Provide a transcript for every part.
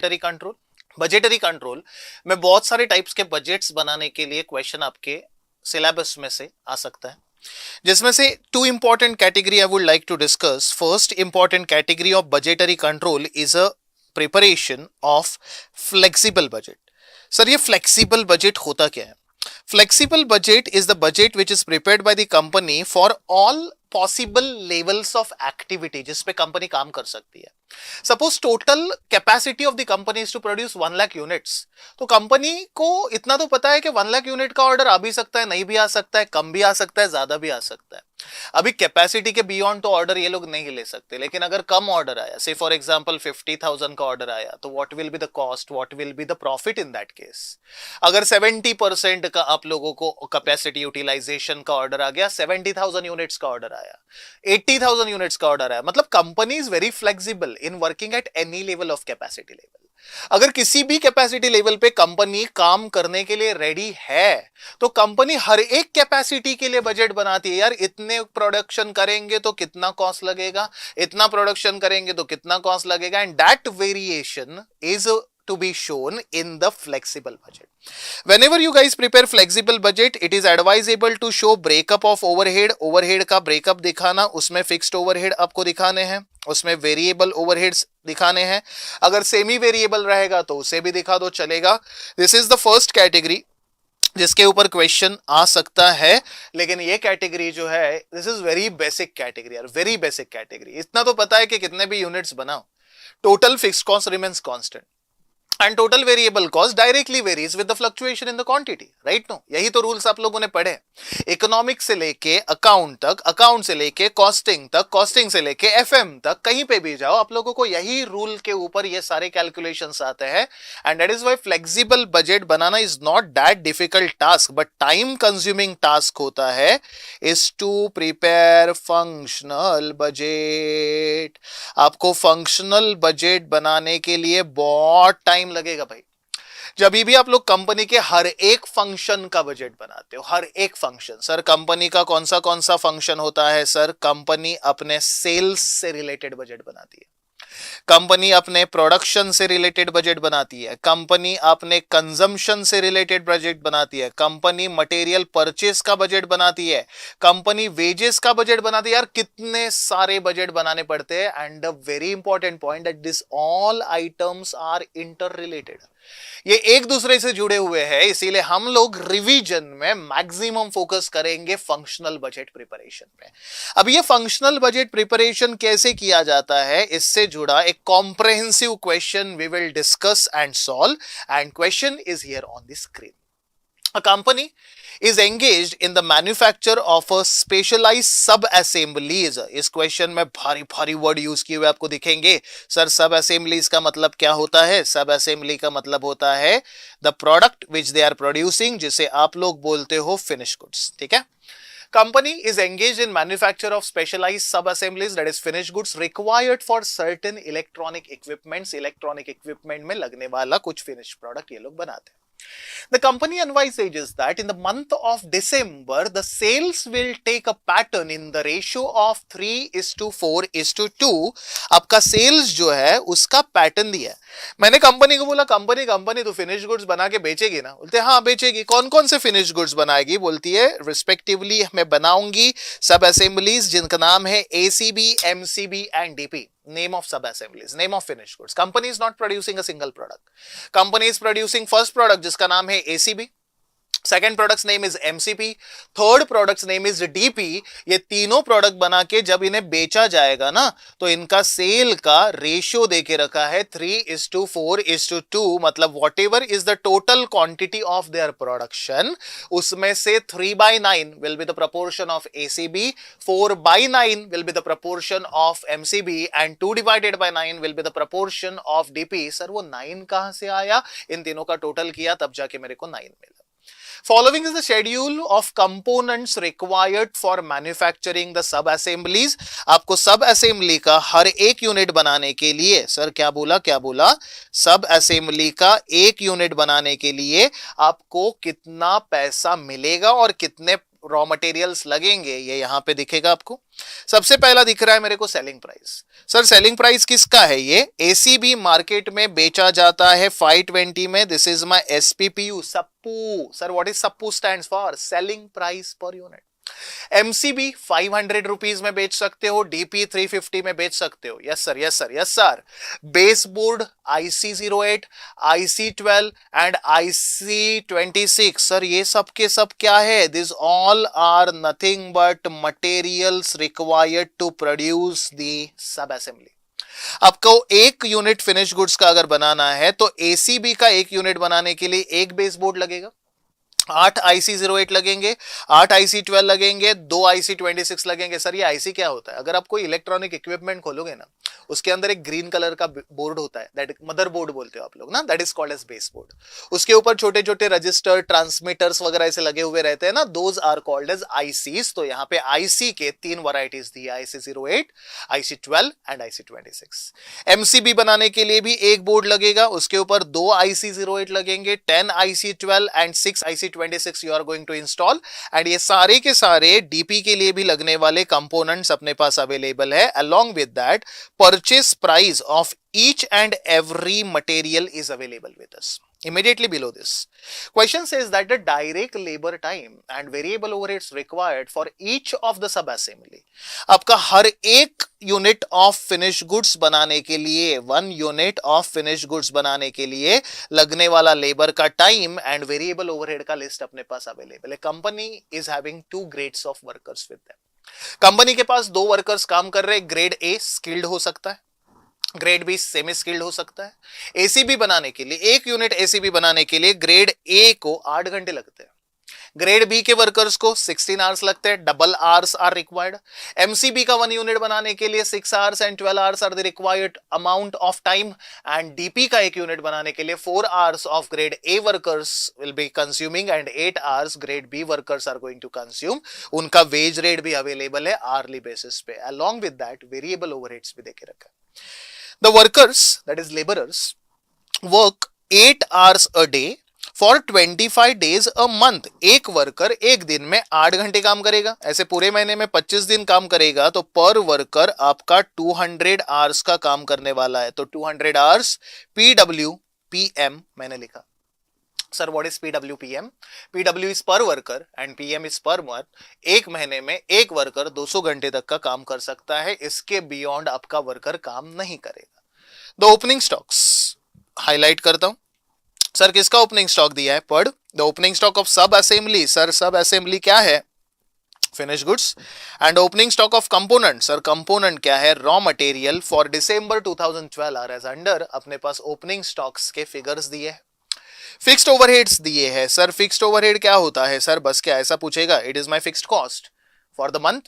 Budgetary control. Budgetary control में बहुत सारे टाइप्स के बजट्स बनाने के लिए क्वेश्चन आपके सिलेबस में से आ सकता है, जिसमें से two important category I would like to discuss. First important category of budgetary control is a preparation of flexible budget. Sir ये फ्लेक्सिबल बजट होता क्या है? Flexible budget is the budget which is prepared by the company for all possible levels of activity जिस पे company काम कर सकती है। Suppose total capacity of the company is to produce 1 lakh units, तो कंपनी को इतना तो पता है कि 1 लाख यूनिट का ऑर्डर आ भी सकता है, नहीं भी आ सकता है, कम भी आ सकता है, ज्यादा भी आ सकता है। अभी कैपेसिटी के बियॉन्ड तो ऑर्डर ये लोग नहीं ले सकते, लेकिन अगर कम ऑर्डर आया, से फॉर एग्जांपल 50,000 का ऑर्डर आया, तो what will be the cost, what will be the profit in that case? अगर 70% का आप लोगों को कैपेसिटी यूटिलाइजेशन का ऑर्डर आ गया, 70,000 यूनिट्स का ऑर्डर आया, 80,000 यूनिट्स का ऑर्डर आया, मतलब company is very flexible in working at any level of capacity level. अगर किसी भी कैपेसिटी लेवल पे कंपनी काम करने के लिए रेडी है, तो कंपनी हर एक कैपेसिटी के लिए बजट बनाती है। यार इतने प्रोडक्शन करेंगे तो कितना कॉस्ट लगेगा, इतना प्रोडक्शन करेंगे तो कितना कॉस्ट लगेगा, and that variation is to be shown in the flexible budget. Whenever you guys prepare flexible budget, it is advisable to show breakup of overhead. Overhead का breakup दिखाना, उसमें fixed overhead आपको दिखाने हैं, उसमें variable overheads दिखाने हैं। अगर सेमी वेरिएबल रहेगा तो उसे भी दिखा दो, चलेगा। This is the first category जिसके ऊपर क्वेश्चन आ सकता है, लेकिन ये कैटेगरी जो है this is very basic category यार, वेरी बेसिक कैटेगरी। इतना तो पता है कि कितने भी यूनिट्स बनाओ, total fixed cost remains constant and total variable cost directly varies with the fluctuation in the quantity, right? No, यही तो रूल्स आप लोगों ने पढ़े इकोनॉमिक्स से लेके अकाउंट तक, अकाउंट से लेके कॉस्टिंग तक, कॉस्टिंग से लेके एफएम तक, कहीं पे भी जाओ आप लोगों को यही रूल के ऊपर ये सारे कैलकुलेशंस आते हैं। And that is why flexible budget बनाना is not that difficult task, but time consuming task होता है is to prepare functional budget. आपको फंक्शनल बजट बनाने के लिए बहुत टाइम लगेगा भाई। जब भी आप लोग कंपनी के हर एक फंक्शन का बजट बनाते हो, हर एक फंक्शन, सर कंपनी का कौन सा फंक्शन होता है? सर कंपनी अपने सेल्स से रिलेटेड बजट बनाती है, कंपनी अपने प्रोडक्शन से रिलेटेड बजट बनाती है, कंपनी अपने कंजम्पशन से रिलेटेड बजट बनाती है, कंपनी मटेरियल परचेस का बजट बनाती है, कंपनी वेजेस का बजट बनाती है। यार कितने सारे बजट बनाने पड़ते हैं। And the very important point that this all items are inter related, ये एक दूसरे से जुड़े हुए हैं, इसीलिए हम लोग रिवीजन में मैक्सिमम फोकस करेंगे फंक्शनल बजट प्रिपरेशन पे। अब ये फंक्शनल बजट प्रिपरेशन कैसे किया जाता है, इससे जुड़ा एक comprehensive question we will discuss and solve, and question is here on the screen. A company is engaged in the manufacture of a specialized sub assemblies. इस क्वेश्चन में भारी भारी वर्ड यूज किए हुए आपको दिखेंगे। सर सब असेंबलीज का मतलब क्या होता है? सब असेंबली का मतलब होता है the product which they are producing, जिसे आप लोग बोलते हो फिनिश गुड्स। ठीक है, company is engaged in manufacture of specialized sub assemblies, that is finished goods required for certain electronic equipments। Electronic equipment में लगने वाला कुछ फिनिश प्रोडक्ट ये लोग बनाते हैं। The company envisages that in the month of December, the sales will take a pattern in the ratio of 3:4:2। आपका sales जो है उसका पैटर्न दिया है। मैंने कंपनी को बोला, कंपनी तो फिनिश गुड्स बना के बेचेगी ना? बोलते हाँ बेचेगी। कौन कौन से फिनिश गुड्स बनाएगी? बोलती है रिस्पेक्टिवली मैं बनाऊंगी सब असेंबलीज जिनका नाम है ACB, MCB and DP. Name of sub assemblies, name of finished goods. Company is not producing a single product. Company is producing first product जिसका नाम है ACB, second product name is MCP, third product name is DP. ये तीनों product बना के जब इन्हें बेचा जाएगा ना, तो इनका सेल का रेशियो देके रखा है 3:4:2। मतलब what ever is the total quantity of their production, उसमें से 3/9 will be the proportion of ACB, 4/9 will be the proportion of MCB and 2/9 will be the proportion of DP. Sir वो 9 कहां से आया? इन तीनों का टोटल किया तब जाके मेरे को 9 मिला। Following is the schedule of components required for manufacturing the sub assemblies। आपको सब असेंबली का हर एक यूनिट बनाने के लिए, सर क्या बोला, सब असेंबली का एक यूनिट बनाने के लिए आपको कितना पैसा मिलेगा और कितने रॉ मटेरियल्स लगेंगे ये यहाँ पे दिखेगा आपको। सबसे पहला दिख रहा है मेरे को selling price. Sir selling price किसका है? ये एसीबी मार्केट में बेचा जाता है 520 में। This is my SPPU SPPU. Sir what is SPPU stands for? Selling price per unit. MCB 500 rupees में बेच सकते हो, डीपी 350 में बेच सकते हो। Yes sir, yes sir, yes sir. Base board IC08, IC12 and IC26, sir ये सब के सब क्या है? This all are nothing but materials required to produce the sub assembly. आपको एक यूनिट फिनिश गुड्स का अगर बनाना है तो एसीबी का एक यूनिट बनाने के लिए एक बेस बोर्ड लगेगा, 8 IC08 लगेंगे, 8 IC12 लगेंगे, 2 IC26 लगेंगे। सर ये IC क्या होता है? अगर आप कोई इलेक्ट्रॉनिक इक्विपमेंट खोलोगे ना, उसके अंदर एक ग्रीन कलर का बोर्ड होता है, दैट मदर बोर्ड बोलते हो आप लोग ना, that is called as base board. उसके ऊपर छोटे छोटे रजिस्टर, ट्रांसमीटर्स वगैरह ऐसे लगे हुए रहते हैं ना, those are called as ICs। तो यहाँ पे IC के 3 varieties the, IC08, IC12 and IC26। MCB बनाने के लिए भी एक बोर्ड लगेगा, उसके ऊपर 2 IC08 लगेंगे, 10 IC12 and 6 IC26 you are going to install. And ये सारे के सारे डीपी के लिए भी लगने वाले कंपोनेंट्स अपने पास अवेलेबल है। Along with that purchase price of each and every material is available with us. Immediately below this question says that the direct labor time and variable overheads required for each of the sub assembly, आपका हर एक unit of finish goods बनाने के लिए, 1 unit of finish goods बनाने के लिए लगने वाला लेबर का टाइम एंड वेरिएबल ओवरहेड का लिस्ट अपने पास अवेलेबल है। Company is having 2 grades of workers with them. Company के पास 2 वर्कर्स काम कर रहे हैं। ग्रेड ए स्किल्ड हो सकता है, ग्रेड बी सेमी स्किल्ड हो सकता है। एसीबी बनाने के लिए, एक यूनिट एसीबी बनाने के लिए ग्रेड ए को 8 घंटे लगते हैं, ग्रेड बी के वर्कर्स को 16 आवर्स लगते हैं, double hours are required. MCB का 1 यूनिट बनाने के लिए 6 hours and 12 hours are the required amount of time. And DP का एक यूनिट बनाने के लिए 4 hours of grade A workers will be consuming and 8 hours grade B workers are going to consume. उनका वेज रेट भी available है hourly basis पे। Along with that variable overheads भी देके रखा है। The workers that is labourers work 8 hours a day for 25 days a month. एक worker एक दिन में 8 घंटे काम करेगा, ऐसे पूरे महीने में 25 दिन काम करेगा, तो पर वर्कर आपका 200 आवर्स का काम करने वाला है। तो 200 आवर्स PWPM मैंने लिखा। Sir what is PWPM? PW is per worker and PM is per month. एक महीने में एक वर्कर 200 घंटे तक का काम कर सकता है, इसके बियॉन्ड आपका वर्कर काम नहीं करेगा। द ओपनिंग स्टॉक्स हाईलाइट करता हूं। सर किसका ओपनिंग स्टॉक दिया है? पढ़। The opening stock of sub assembly. Sir sub assembly क्या है? Finish goods. And opening stock of component. Sir component क्या है? Raw material. For December 2012 are as under. अपने पास ओपनिंग स्टॉक्स के फिगर्स दिए हैं। फिक्स्ड ओवरहेड्स दिए हैं। सर फिक्स्ड ओवरहेड क्या होता है? सर बस क्या ऐसा पूछेगा? It is my fixed cost for the month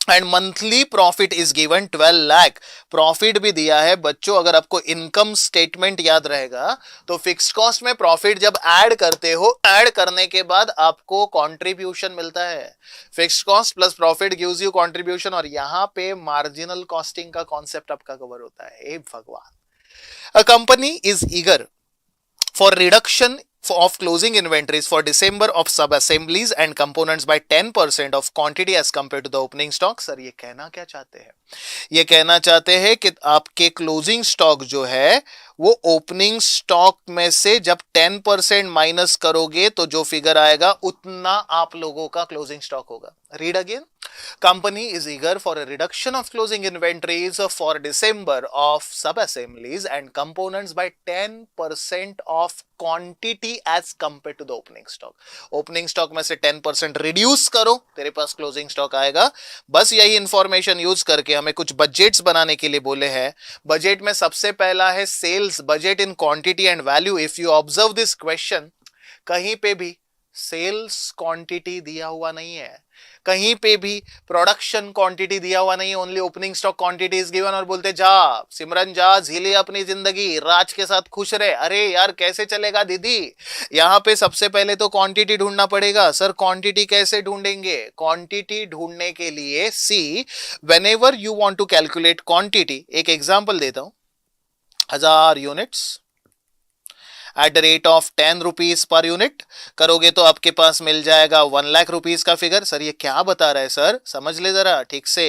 and monthly profit is given 12 lakh. Profit भी दिया है बच्चों। अगर आपको इनकम स्टेटमेंट याद रहेगा तो फिक्स्ड कॉस्ट में प्रॉफिट जब ऐड करते हो, ऐड करने के बाद आपको कंट्रीब्यूशन मिलता है। Fixed cost plus profit gives you contribution. और यहां पे मार्जिनल कॉस्टिंग का कॉन्सेप्ट आपका कवर होता है। हे भगवान। A company is eager for reduction of closing inventories for December of sub assemblies and components by 10% of quantity as compared to the opening stock। Sir ये कहना क्या चाहते हैं? ये कहना चाहते हैं कि आपके क्लोजिंग स्टॉक जो है वो ओपनिंग स्टॉक में से जब 10% माइनस करोगे तो जो फिगर आएगा उतना आप लोगों का क्लोजिंग स्टॉक होगा। Read again. Company is eager for a reduction of closing inventories for December of sub-assemblies and components by 10% of quantity as compared to the opening stock। Opening stock में से 10% reduce करो, तेरे पास closing stock आएगा। बस यही information use करके हमें कुछ बजट्स बनाने के लिए बोले हैं। बजट में सबसे पहला है sales budget in quantity and value. If you observe this question, कहीं पे भी सेल्स क्वांटिटी दिया हुआ नहीं है, कहीं पे भी प्रोडक्शन क्वांटिटी दिया हुआ नहीं है, only opening stock quantity is given. और बोलते जा सिमरन जा झीले अपनी जिंदगी, राज के साथ खुश रहे। अरे यार कैसे चलेगा दीदी? यहाँ पे सबसे पहले तो क्वांटिटी ढूंढना पड़ेगा। सर क्वांटिटी कैसे ढूंढेंगे? क्वांटिटी ढूंढने के लिए see whenever you want to calculate quantity, एक एग्जांपल देता हूं, 1000 units at the rate of 10 rupees per unit करोगे तो आपके पास मिल जाएगा 1 लाख रुपीज का फिगर। सर ये क्या बता रहा है सर, समझ ले जरा ठीक से।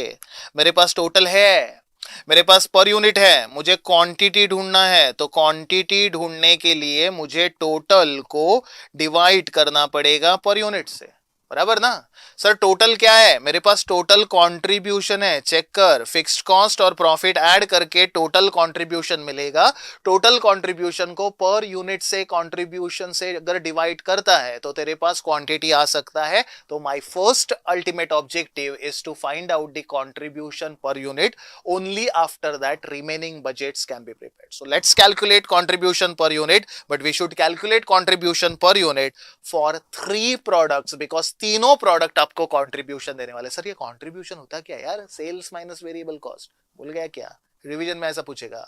मेरे पास टोटल है, मेरे पास पर यूनिट है, मुझे क्वांटिटी ढूंढना है, तो क्वांटिटी ढूंढने के लिए मुझे टोटल को डिवाइड करना पड़ेगा पर यूनिट से, बराबर ना। सर टोटल क्या है, मेरे पास टोटल कंट्रीब्यूशन है, चेक कर, फिक्स्ड कॉस्ट और प्रॉफिट ऐड करके टोटल कंट्रीब्यूशन मिलेगा। टोटल कंट्रीब्यूशन को पर यूनिट से कंट्रीब्यूशन से अगर डिवाइड करता है तो तेरे पास क्वांटिटी आ सकता है। तो my first ultimate objective is to find out the contribution per unit, only after that remaining budgets can be prepared. So let's calculate contribution per unit, but we should calculate contribution per unit for 3 products, because तीनों product आपको contribution देने वाले। Sir ये contribution होता क्या यार, sales minus variable cost, भूल गया क्या, रिवीजन में ऐसा पूछेगा।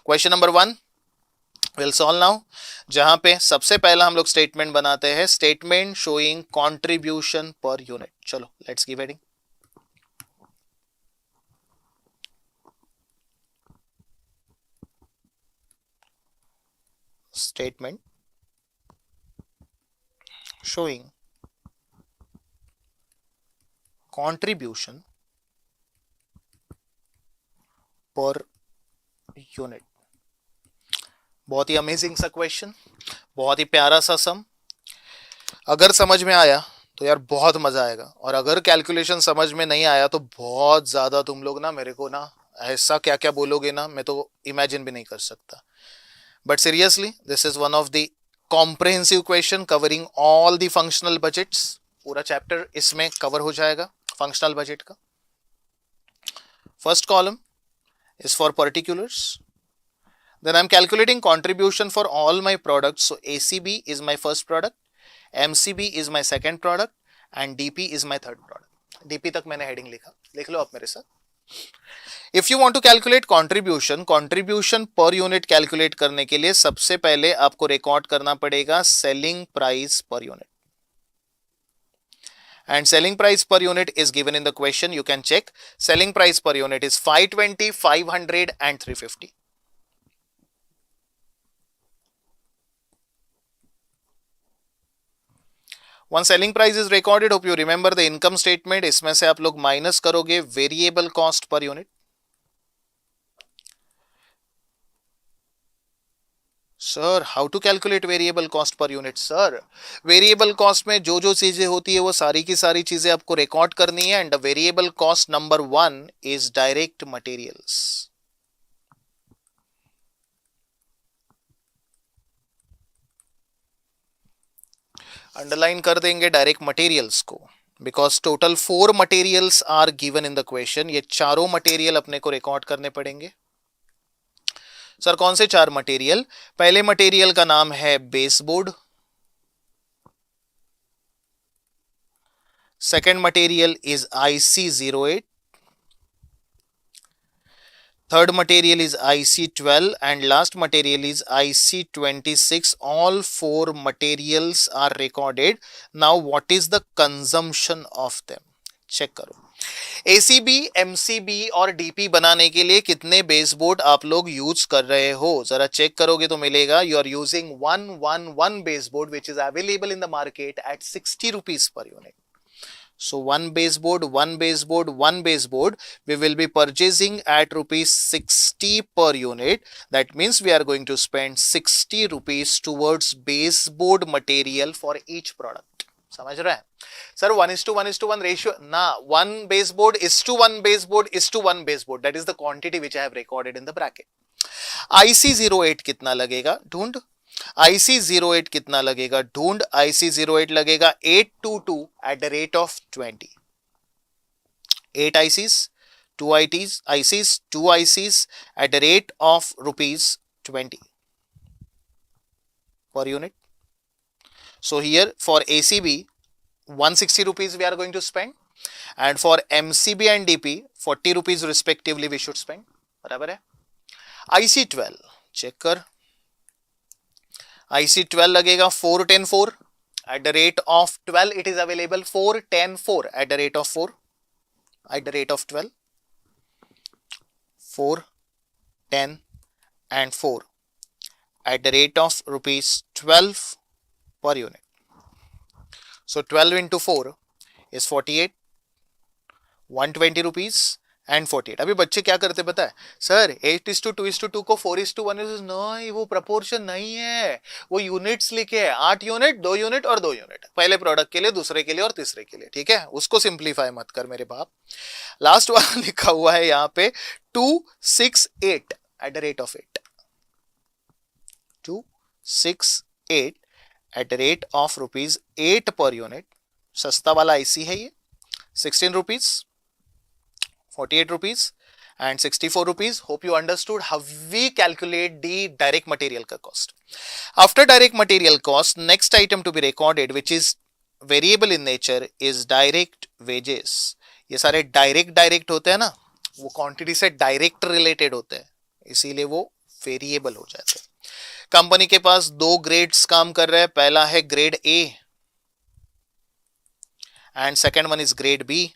Question number 1 will solve now, जहां पे सबसे पहला हम लोग स्टेटमेंट बनाते हैं, statement showing contribution per unit. चलो let's give heading. Statement showing contribution per unit। बहुत ही अमेजिंग सा क्वेश्चन, बहुत ही प्यारा सा सम। अगर समझ में आया तो यार बहुत मजा आएगा, और अगर कैलकुलेशन समझ में नहीं आया तो बहुत ज्यादा तुम लोग ना मेरे को ना ऐसा क्या क्या बोलोगे ना, मैं तो इमेजिन भी नहीं कर सकता। But seriously this is one of the comprehensive question covering all the functional budgets. पूरा चैप्टर इसमें कवर हो जाएगा फंक्शनल बजट का। First column is for particulars, then I'm calculating contribution for all my products. So ACB is my first product, MCB is my second product and DP is my third product। DP तक मैंने heading लिखा, लिख लो आप मेरे साथ। If you want to calculate contribution per unit calculate करने के लिए सबसे पहले आपको रिकॉर्ड करना पड़ेगा selling price per unit, and selling price per unit is given in the question, you can check। selling price per unit is 520, 500 and 350। Once selling price is recorded, hope you remember the income statement। इसमें से आप लोग minus करोगे variable cost per unit. Sir how to calculate variable cost per unit? Sir variable cost में जो जो चीजें होती है वो सारी की सारी चीजें आपको रिकॉर्ड करनी है। And the variable cost number 1 is direct materials. Underline कर देंगे डायरेक्ट मटेरियल्स को, because total 4 materials are given in the question. ये चारों मटेरियल अपने को रिकॉर्ड करने पड़ेंगे। सर कौन से 4 मटेरियल? पहले मटेरियल का नाम है baseboard, second material is IC08, third material is IC12 and last material is IC26। all 4 materials are recorded। now what is the consumption of them? Check करो। ACB, MCB और DP बनाने के लिए कितने बेसबोर्ड आप लोग यूज कर रहे हो, जरा चेक करोगे तो मिलेगा you are using 111 baseboard which is available in the market at 60 rupees per unit. So one baseboard, we will be purchasing at rupees 60 per unit। That means we are going to spend 60 rupees towards baseboard material for each product। समझ रहे हैं sir? 1:1:1 ratio ना, 1 baseboard is to 1 baseboard is to 1 baseboard। that is the quantity which I have recorded in the bracket। IC08 कितना लगेगा ढूंढ, IC08 कितना लगेगा ढूंढ। IC08 लगेगा 822 at the rate of 20। 8 ICs, 2 ICs, 2 ICs at the rate of rupees 20 per unit। So here for ACB 160 rupees we are going to spend, and for MCB and DP 40 rupees respectively we should spend। बराबर है। IC12 check कर, IC12 लगेगा 410-4 at the rate of 12 it is available। 410-4 at the rate of 4 at the rate of 12, 4, 10 and 4 at the rate of rupees 12 per unit. So 12 into 4 is 48, 120 rupees and 48. अभी बच्चे क्या करते पता है sir, 8:2:2 को 4:1 नहीं, वो प्रपोर्शन नहीं है, वो यूनिट्स लिखे है, 8 यूनिट, 2 यूनिट और 2 यूनिट, पहले प्रोडक्ट के लिए, दूसरे के लिए और तीसरे के लिए, ठीक है, उसको सिंप्लीफाई मत कर मेरे बाप। लास्ट वाला लिखा हुआ है यहाँ पे 268 at the rate of 8, 268 at the rate of rupees 8 per unit। सस्ता वाला IC है ये, 16 rupees, 48 rupees and 64 rupees. Hope you understood how we calculate the direct material cost. After direct material cost, next item to be recorded which is variable in nature is direct wages. ये सारे direct होते हैं ना, वो quantity से direct related होते हैं, इसीलिए वो वेरिएबल हो जाते हैं। कंपनी के पास 2 ग्रेड्स काम कर रहे हैं, पहला है grade A and second one is grade B.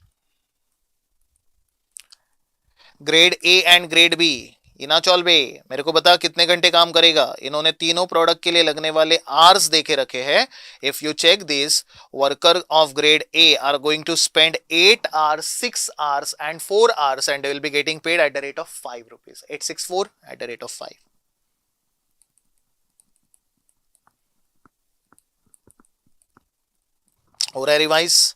Grade A and grade B, इनाचॉल बे मेरे को बता कितने घंटे काम करेगा। इन्होंने तीनों प्रोडक्ट के लिए लगने वाले आवर्स देखे रखे हैं। If you check this, worker of grade A are going to spend 8 hours, 6 hours and 4 hours and they will be getting paid at the rate of 5 rupees, 864 at the rate of 5। हो रहा है revise.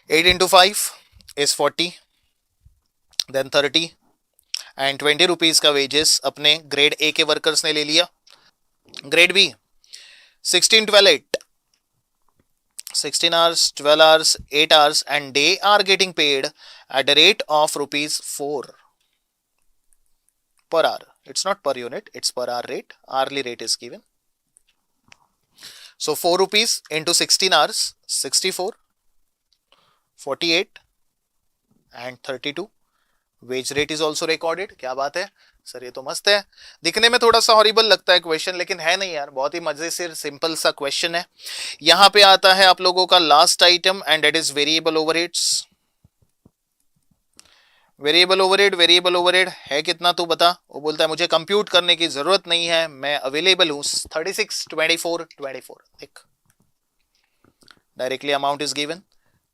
8 into 5 is 40, then 30 and 20 rupees का wages अपने grade A के workers ने ले लिया। Grade B 16, 12, 8, 16 hours, 12 hours, 8 hours and they are getting paid at the rate of rupees 4 per hour. It's not per unit, it's per hour rate. Hourly rate is given. So 4 rupees into 16 hours, 64, 48 and 32. Wage rate is also recorded. क्या बात है sir, ये तो मस्त है। दिखने में थोड़ा सा हॉरिबल लगता है क्वेश्चन, लेकिन है नहीं यार, बहुत ही मजे से सिंपल सा क्वेश्चन है। यहां पे आता है आप लोगों का last item and that is variable overheads. Variable overhead है कितना तू बता। वो बोलता है मुझे कंप्यूट करने की जरूरत नहीं है, मैं अवेलेबल हूं। 36, 24, 24। देख directly amount is given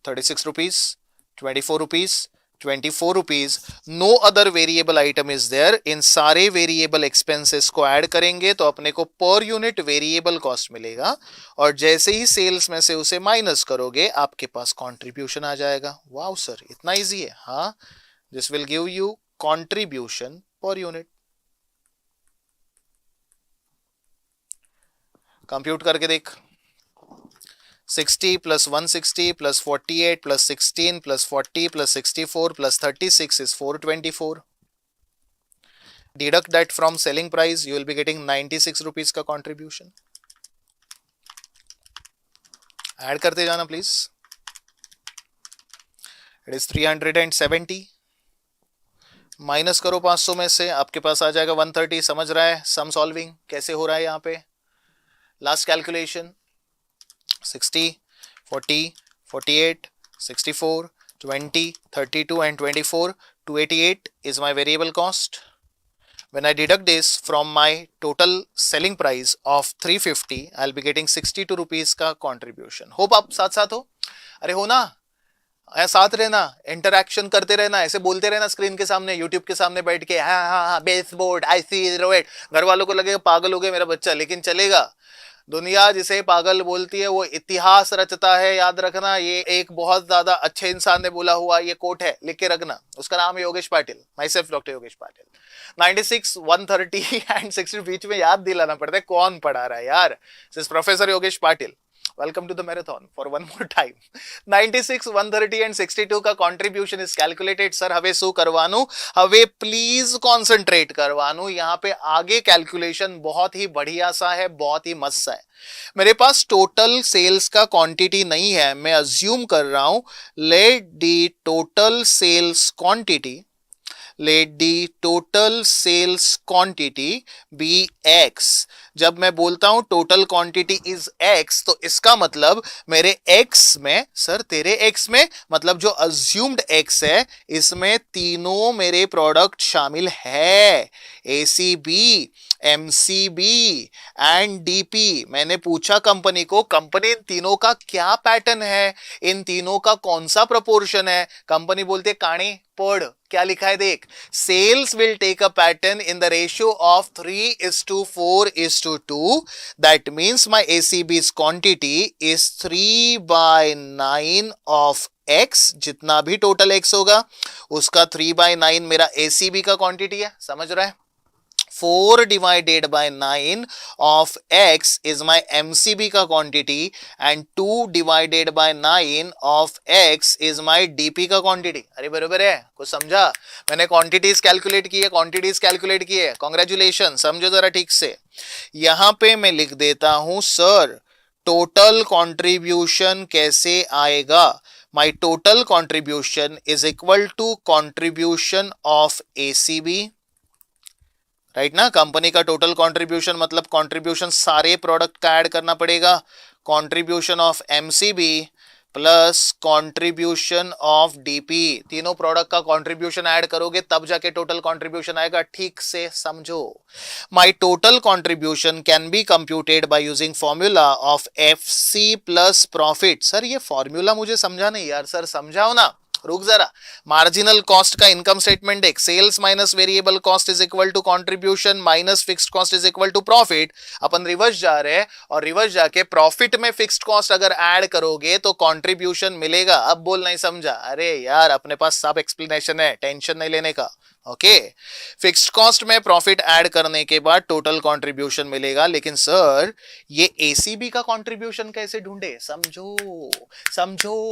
36 rupees, 24 rupees, 24 rupees. No other variable item is there. इन सारे वेरिएबल एक्सपेंसेस को ऐड करेंगे तो अपने को पर यूनिट वेरिएबल कॉस्ट मिलेगा, और जैसे ही सेल्स में से उसे माइनस करोगे आपके पास कंट्रीब्यूशन आ जाएगा। वाओ सर, इतना इजी है। हाँ, this will give you contribution per unit. Compute करके देख। 60 plus 160 plus 48 plus 16 plus 40 plus 64 plus 36 is 424. Deduct that from selling price, you will be getting 96 rupees का contribution. Add करते जाना please. It is 370. Minus करो 500 में से, आपके पास आ जाएगा 130। समझ रहा है सम सॉल्विंग कैसे हो रहा है यहाँ पे। Last calculation 60, 40, 48, 64, 20, 32 and 24, 288 is my variable cost. When I deduct this from my total selling price of 350, I'll be getting 62 rupees का contribution. Hope आप साथ साथ हो। अरे हो ना, साथ रहना, इंटरैक्शन करते रहना, ऐसे बोलते रहना स्क्रीन के सामने, यूट्यूब के सामने बैठ के हाँ हाँ हाँ बेसबोर्ड IC रोएट। घर वालों को लगेगा पागल हो गया मेरा बच्चा, लेकिन चलेगा। दुनिया जिसे पागल बोलती है वो इतिहास रचता है, याद रखना। ये एक बहुत ज्यादा अच्छे इंसान ने बोला हुआ ये कोट है, लिख के रखना। उसका नाम है Yogesh Patil, my self doctor Yogesh Patil. 96, 130 and 60 बीच में याद दिलाना पड़ता है कौन पढ़ा रहा है यार। This professor Yogesh Patil. Welcome to the marathon for one more time. 96, 130 and 62 का contribution is calculated. सर हवे सू करवानू, हवे प्लीज कॉन्सेंट्रेट करवानू। यहाँ पे आगे कैलकुलेशन बहुत ही बढ़िया सा है, बहुत ही मस्त सा है। मेरे पास टोटल सेल्स का क्वांटिटी नहीं है, मैं अज्यूम कर रहा हूं let the total sales quantity, let the total sales quantity be X, जब मैं बोलता हूं टोटल क्वांटिटी इज एक्स, तो इसका मतलब मेरे एक्स में, सर तेरे एक्स में मतलब जो अज्यूम्ड एक्स है, इसमें तीनों मेरे प्रोडक्ट शामिल है, एसीबी, एमसीबी एंड डीपी। मैंने पूछा कंपनी को, कंपनी इन तीनों का क्या पैटर्न है, इन तीनों का कौन सा प्रोपोर्शन है। कंपनी बोलते काणी पढ़, क्या लिखा है देख, sales will take a pattern in the ratio of 3:4:2। That means my ACBs quantity is 3/9 of X. जितना भी टोटल एक्स होगा उसका 3/9 मेरा एसीबी का क्वांटिटी है, समझ रहा है। 4 divided by 9 of x is my MCB का quantity and 2 divided by 9 of x is my DP का quantity। अरे बरोबर है, कुछ समझा? मैंने quantities calculate की है, quantities calculate की है, congratulations। समझो जरा ठीक से। यहां पे मैं लिख देता हूं सर टोटल कंट्रीब्यूशन कैसे आएगा। My total contribution is equal to contribution of ACB, right ना। कंपनी का टोटल कंट्रीब्यूशन मतलब कंट्रीब्यूशन सारे प्रोडक्ट का ऐड करना पड़ेगा, contribution of MCB plus contribution of DP. तीनों प्रोडक्ट का कंट्रीब्यूशन ऐड करोगे तब जाके टोटल कंट्रीब्यूशन आएगा, ठीक से समझो। My total contribution can be computed by using formula of FC plus profit. Sir ये फॉर्मूला मुझे समझा नहीं यार, सर समझाओ ना, रुक जरा। मार्जिनल कॉस्ट का इनकम स्टेटमेंट देख, sales minus variable cost is equal to contribution minus fixed cost is equal to profit. अपन रिवर्स जा रहे हैं और रिवर्स जाके प्रॉफिट में फिक्स्ड कॉस्ट अगर ऐड करोगे तो कंट्रीब्यूशन मिलेगा। अब बोल नहीं समझा? अरे यार अपने पास सब एक्सप्लेनेशन है, टेंशन नहीं लेने का। ओके, फिक्स्ड कॉस्ट में प्रॉफिट ऐड करने के बाद टोटल कंट्रीब्यूशन मिलेगा। लेकिन सर ये एसीबी का कंट्रीब्यूशन कैसे ढूंढे? समझो समझो,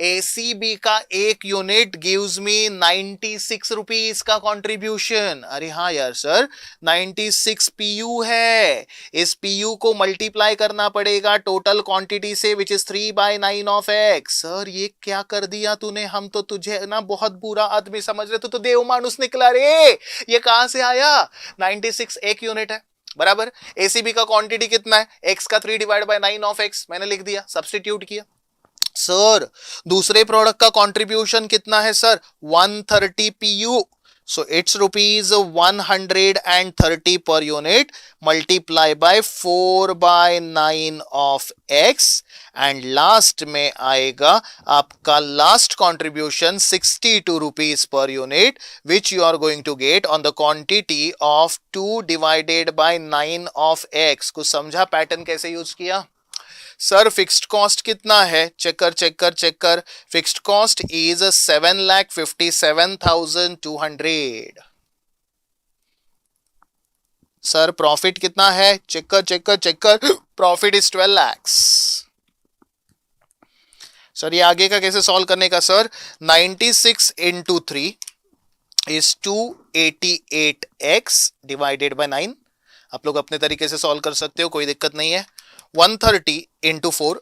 एसीबी का एक यूनिट गिव्स मी 96 रुपीस का कंट्रीब्यूशन। अरे हाँ यार सर, 96 पीयू है, इस पीयू को मल्टीप्लाई करना पड़ेगा टोटल क्वांटिटी से which is 3/9 of x. Sir ये क्या कर दिया तूने, हम तो तुझे ना बहुत बुरा आदमी समझ रहे, तो देव मानुस निकला रे। ये कहां से आया? 96 एक यूनिट है बराबर, एसीबी का क्वांटिटी कितना है, एक्स का 3/9 ऑफ एक्स, मैंने लिख दिया, सब्स्टिट्यूट किया। सर दूसरे प्रोडक्ट का कंट्रीब्यूशन कितना है sir? 130 PU, so it's rupees 130 per unit, multiply by 4/9 of x and last में आएगा आपका last contribution 62 rupees per unit, which you are going to get on the quantity of 2 divided by 9 of x। कुछ समझा pattern कैसे use किया? Sir fixed cost कितना है? Check कर चेक कर चेक कर, fixed cost is 7,57,200। Sir profit कितना है? चेक कर चेक कर चेक कर, प्रॉफिट इज 12 lakhs। सर ये आगे का कैसे सॉल्व करने का? Sir 96 into 3 is 288x divided by 9। आप लोग अपने तरीके से सॉल्व कर सकते हो, कोई दिक्कत नहीं है। 130 into 4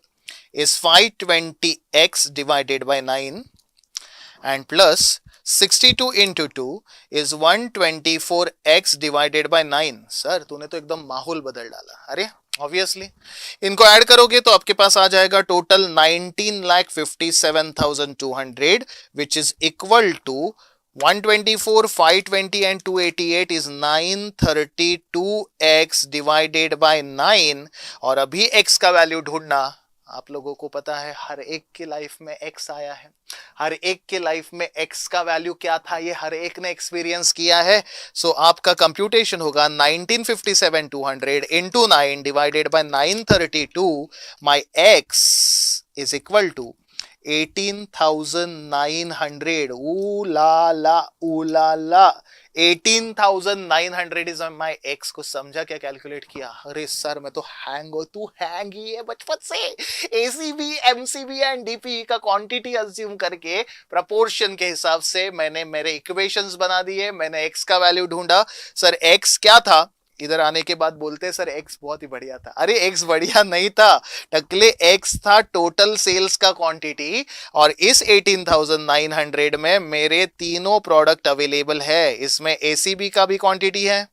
is 520x divided by 9 and plus 62 into 2 is 124x divided by 9। Sir तूने तो एकदम माहौल बदल डाला। अरे ऑब्वियसली इनको ऐड करोगे तो आपके पास आ जाएगा total 19,57,200 which is equal to 124, 520 and 288 is 932x divided by 9। और अभी x का वैल्यू ढूंढना, आप लोगों को पता है हर एक के लाइफ में x आया है, हर एक के लाइफ में x का वैल्यू क्या था ये हर एक ने एक्सपीरियंस किया है। सो आपका कंप्यूटेशन होगा 1957,200 into 9 divided by 932। My x is equal to 18,900। ला 18,900 इज माई एक्स। को समझा क्या कैलकुलेट किया? अरे सर मैं तो हैंग हो, तू हैंग ही है बचपन से। एसीबी, एमसीबी एंड डीपी का क्वांटिटी अज्यूम करके प्रपोर्शन के हिसाब से मैंने मेरे इक्वेशंस बना दिए, मैंने एक्स का वैल्यू ढूंढा। सर एक्स क्या था? इधर आने के बाद बोलते सर एक्स बहुत ही बढ़िया था। अरे एक्स बढ़िया नहीं था टकले, एक्स था टोटल सेल्स का क्वांटिटी, और इस 18,900 में मेरे तीनों प्रोडक्ट अवेलेबल है। इसमें एसीबी का भी क्वांटिटी है,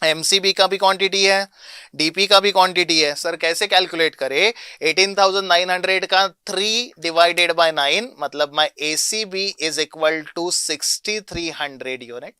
एमसीबी का भी क्वांटिटी है, डीपी का भी क्वांटिटी है। सर कैसे कैलकुलेट करें? 18,900 का 3 डिवाइडेड बाय 9, मतलब my ACB is equal to 6300 unit.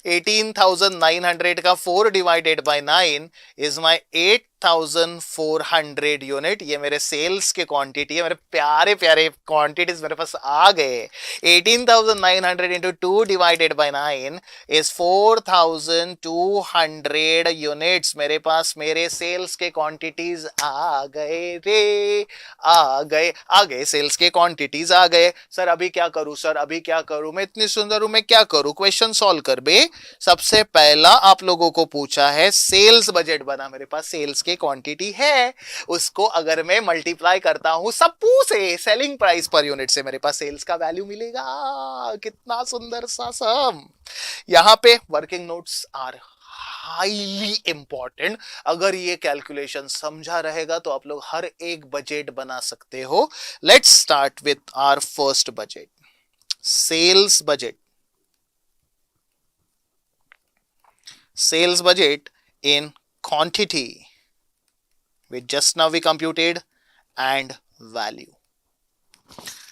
18,900 का 4 divided by 9 is my 8,400 unit. ये मेरे सेल्स के क्वांटिटी है। मेरे प्यारे प्यारे क्वांटिटीज मेरे पास आ गए। 18,900 into 2 divided by 9 is 4,200 units. मेरे पास मेरे सेल्स के क्वांटिटीज आ गए रे, आ गए सेल्स के क्वांटिटीज आ गए। सर अभी क्या करूं, सर अभी क्या करूं, मैं इतनी सुंदर हूं, मैं क्या करूं? क्वेश्चन सॉल्व कर बे। सबसे पहला आप लोगों को पूछा है सेल्स बजट बना। मेरे पास सेल्स की क्वांटिटी है, उसको अगर मैं मल्टीप्लाई करता हूं सप्पू से, सेलिंग प्राइस पर यूनिट से, मेरे पास सेल्स का वैल्यू मिलेगा। कितना सुंदर सा सम। यहां पे working notes are highly important. अगर ये कैलकुलेशन समझा रहेगा तो आप लोग हर एक बजट बना सकते हो। Let's start with our first budget, sales budget. Sales budget in quantity, which just now we computed, and value.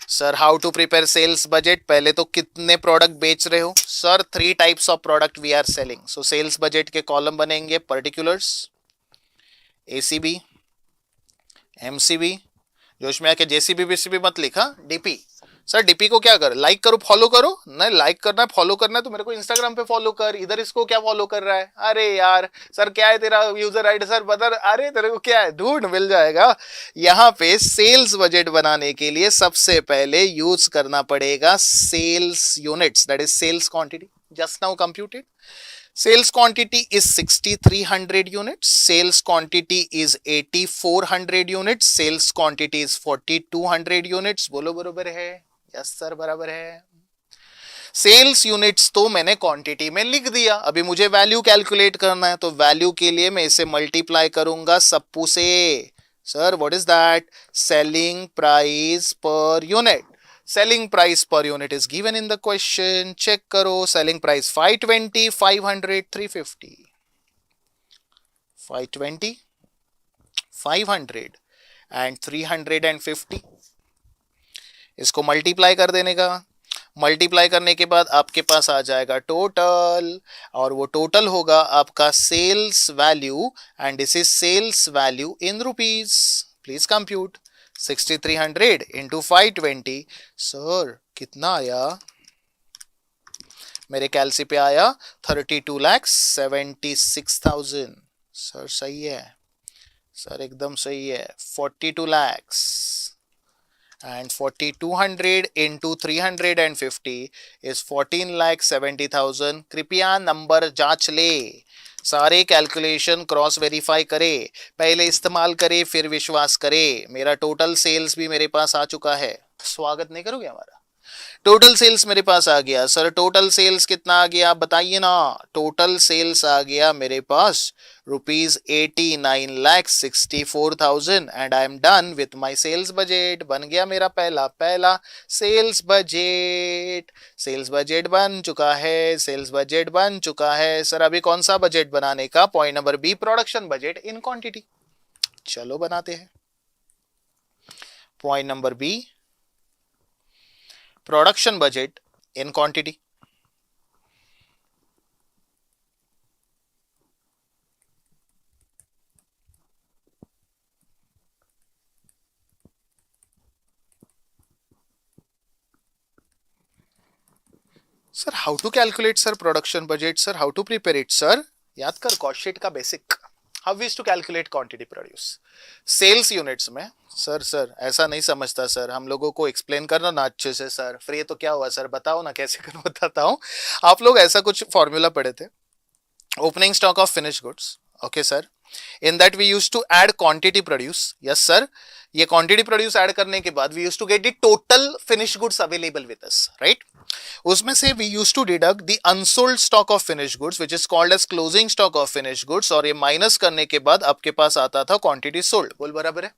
Sir how to prepare sales budget? पहले तो कितने प्रोडक्ट बेच रहे हो? Sir 3 types of product we are selling. So sales budget के column बनेंगे particulars, ACB, MCB, जोश में आके जेसीबी बीसीबी मत लिखा, डीपी। सर डीपी को क्या कर, लाइक करो फॉलो करो? नहीं, लाइक करना है फॉलो करना है तो मेरे को इंस्टाग्राम पे फॉलो कर। इधर इसको क्या फॉलो कर रहा है? अरे यार सर क्या है तेरा यूजर आईडी? सर बता। अरे तेरे को क्या है, ढूंढ मिल जाएगा। यहाँ पे सेल्स बजट बनाने के लिए सबसे पहले यूज करना पड़ेगा sales units, that is sales quantity, just now computed. Sales quantity is 6,300 units. Sales quantity is 8,400 units. Sales quantity is 4,200 units. बोलो बराबर है? यस सर बराबर है। सेल्स यूनिट्स तो मैंने क्वांटिटी में लिख दिया। अभी मुझे वैल्यू कैलकुलेट करना है, तो वैल्यू के लिए मैं इसे मल्टीप्लाई करूंगा सप्पू से। Sir what is that? Selling price per unit. Selling price per unit is given in the question. Check करो, selling price 520, 500, 350, 520, 500 and 350। इसको मल्टीप्लाई कर देने का। मल्टीप्लाई करने के बाद आपके पास आ जाएगा टोटल, और वो टोटल होगा आपका sales value, and this is sales value in rupees. Please compute. 6,300 into 520, sir कितना आया? मेरे कैलसी पे आया 32,76,000। सर सही है, सर एकदम सही है। 42 lakhs and 4,200 into 350 is 14,70,000। कृपया नंबर जांच ले, सारे कैलकुलेशन क्रॉस वेरीफाई करे, पहले इस्तेमाल करे फिर विश्वास करे। मेरा टोटल सेल्स भी मेरे पास आ चुका है। स्वागत नहीं करोगे हमारा? टोटल सेल्स मेरे पास आ गया। सर टोटल सेल्स कितना आ गया आप बताइए ना? टोटल सेल्स आ गया मेरे पास ₹89,64,000 and I am done with my sales budget. बन गया मेरा पहला सेल्स बजट। सेल्स बजट बन चुका है, सेल्स बजट बन चुका है। सर अभी कौन सा बजट बनाने का? Point number B, production budget in quantity. चलो बनाते हैं। Point number B, production budget in quantity. Sir how to calculate sir production budget? Sir how to prepare it? Sir याद कर कॉस्ट का basic, how we to calculate quantity produce sales units में। Sir ऐसा नहीं समझता sir, हम लोगों को एक्सप्लेन करना ना अच्छे से। सर फ्री तो क्या हुआ सर, बताओ ना कैसे करूं, बताता हूं। आप लोग ऐसा कुछ फॉर्मूला पढ़े थे, opening stock of finish goods. Okay sir, in that we use to add quantity produce. Yes sir, ये क्वांटिटी प्रोड्यूस ऐड करने के बाद we use to get the total finish goods available with us, right? उसमें से we use to deduct the unsold stock of finish goods which is called as closing stock of finish goods, और ये minus करने के बाद आपके पास आता था क्वांटिटी सोल्ड। बोल बराबर है?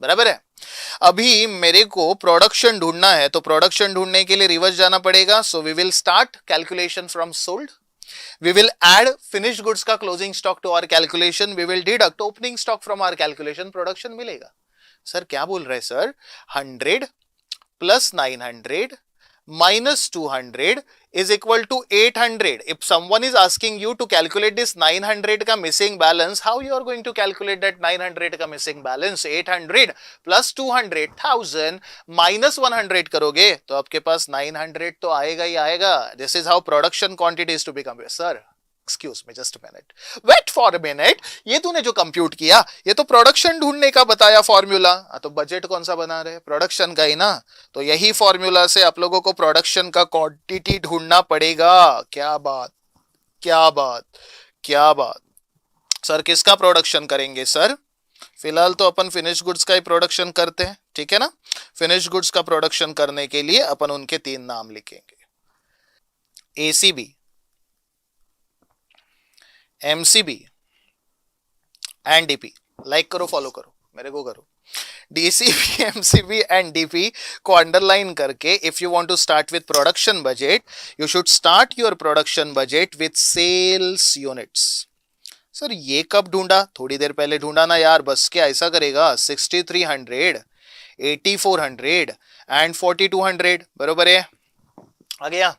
बराबर है। अभी मेरे को प्रोडक्शन ढूंढना है, तो प्रोडक्शन ढूंढने के लिए रिवर्स जाना पड़ेगा। So we will start calculation from sold, We will add finished goods का closing stock to our calculation. We will deduct opening stock from our calculation. Production मिलेगा. सर क्या बोल रहे sir? 100 plus 900 minus 200 is equal to 800. If someone is asking you to calculate this 900 का missing balance, how you are going to calculate that 900 का missing balance? 800 plus 200 1000 minus 100 करोगे तो आपके पास 900 तो आएगा ही आएगा. This is how production quantity is to be computed. Sir, excuse me just minute, wait for a minute. ये तूने जो कंप्यूट किया ये तो प्रोडक्शन ढूंढने का बताया फॉर्मूला. तो बजट कौन सा बना रहे? प्रोडक्शन का ही ना. तो यही फॉर्मूला से आप लोगों को प्रोडक्शन का क्वांटिटी ढूंढना पड़ेगा. क्या बात, क्या बात, क्या बात. सर किसका प्रोडक्शन करेंगे? सर फिलहाल तो अपन फिनिश गुड्स का ही प्रोडक्शन करते हैं, ठीक है ना. फिनिश गुड्स का प्रोडक्शन करने के लिए अपन उनके 3 नाम लिखेंगे. ACB, MCB and DP. Like करो, फॉलो करो, मेरे को करो. डीसीबी, एमसीबी एंड डीपी को अंडरलाइन करके if you want to start with production budget, you should start your production budget with sales units. Sir ये कब ढूंढा? थोड़ी देर पहले ढूंढा ना यार. बस क्या ऐसा करेगा? 6300, 8400 एंड 4200 बरोबर है. आ गया.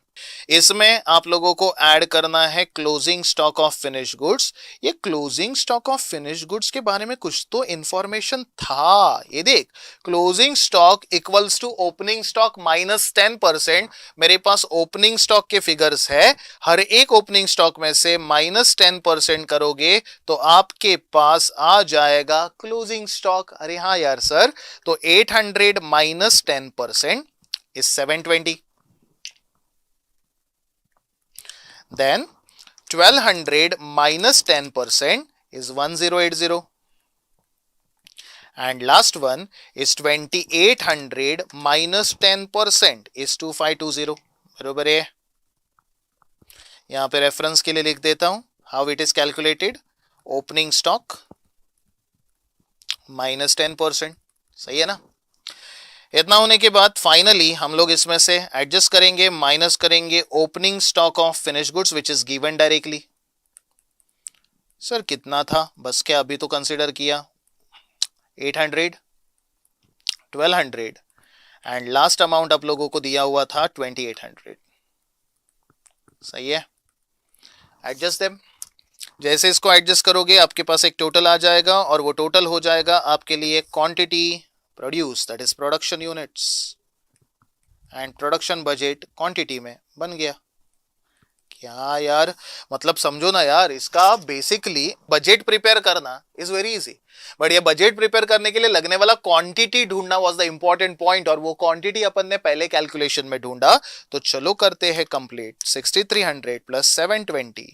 इसमें आप लोगों को ऐड करना है closing stock of finish goods. ये closing stock of finish goods के बारे में कुछ तो इंफॉर्मेशन था. ये देख, closing stock equals to opening stock minus 10%. मेरे पास ओपनिंग स्टॉक के फिगर्स है. हर एक ओपनिंग स्टॉक में से माइनस 10% करोगे तो आपके पास आ जाएगा क्लोजिंग स्टॉक. अरे हाँ यार सर, तो 800 minus 10% is 720. Then 1200 minus 10% is 1080. And last one is 2800 minus 10% is 2520. बरोबर है. यहां पे रेफरेंस के लिए लिख देता हूं how it is calculated. Opening stock minus 10%. सही है ना. इतना होने के बाद फाइनली हम लोग इसमें से एडजस्ट करेंगे, माइनस करेंगे opening stock of finish goods which is given directly. Sir कितना था? बस क्या अभी तो कंसीडर किया. 800, 1200 एंड लास्ट अमाउंट आप लोगों को दिया हुआ था 2800. सही है. Adjust them. जैसे इसको एडजस्ट करोगे आपके पास एक टोटल आ जाएगा और वो टोटल हो जाएगा आपके लिए quantity produce, that is production units, and production budget quantity में बन गया. क्या यार, मतलब समझो ना यार, इसका बेसिकली बजट प्रिपेयर करना इज वेरी इजी, बट ये बजट प्रिपेयर करने के लिए लगने वाला क्वांटिटी ढूंढना वाज द इंपॉर्टेंट पॉइंट. और वो क्वांटिटी अपन ने पहले कैलकुलेशन में ढूंढा. तो चलो करते हैं complete. 6300 plus 720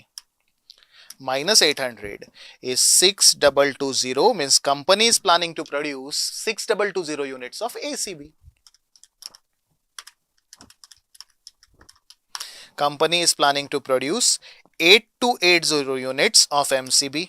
minus 800 is 6220. Means company is planning to produce 6220 units of ACB. Company is planning to produce 8280 units of MCB.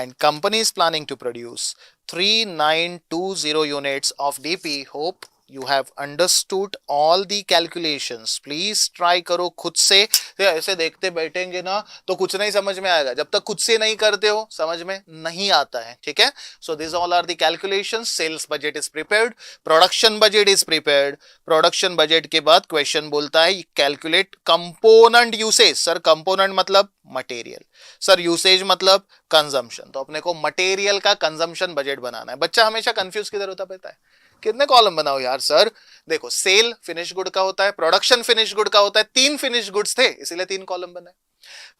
And company is planning to produce 3920 units of DP. Hope you have understood all the calculations. Please try करो खुद से. ऐसे देखते बैठेंगे ना तो कुछ नहीं समझ में आएगा. जब तक खुद से नहीं करते हो समझ में नहीं आता है. ठीक है. So these all are the calculations. Sales budget is prepared. Production budget is prepared. Production budget के बाद क्वेश्चन बोलता है calculate component usage. Sir component मतलब मटेरियल. सर यूसेज मतलब कंजम्पशन. तो अपने को मटेरियल का कंजम्पशन बजट बनाना है. बच्चा हमेशा कंफ्यूज किधर होता पता है? कितने कॉलम बनाओ यार सर? देखो, सेल फिनिश गुड का होता है, प्रोडक्शन फिनिश गुड का होता है. 3 फिनिश गुड्स थे इसीलिए 3 कॉलम बने.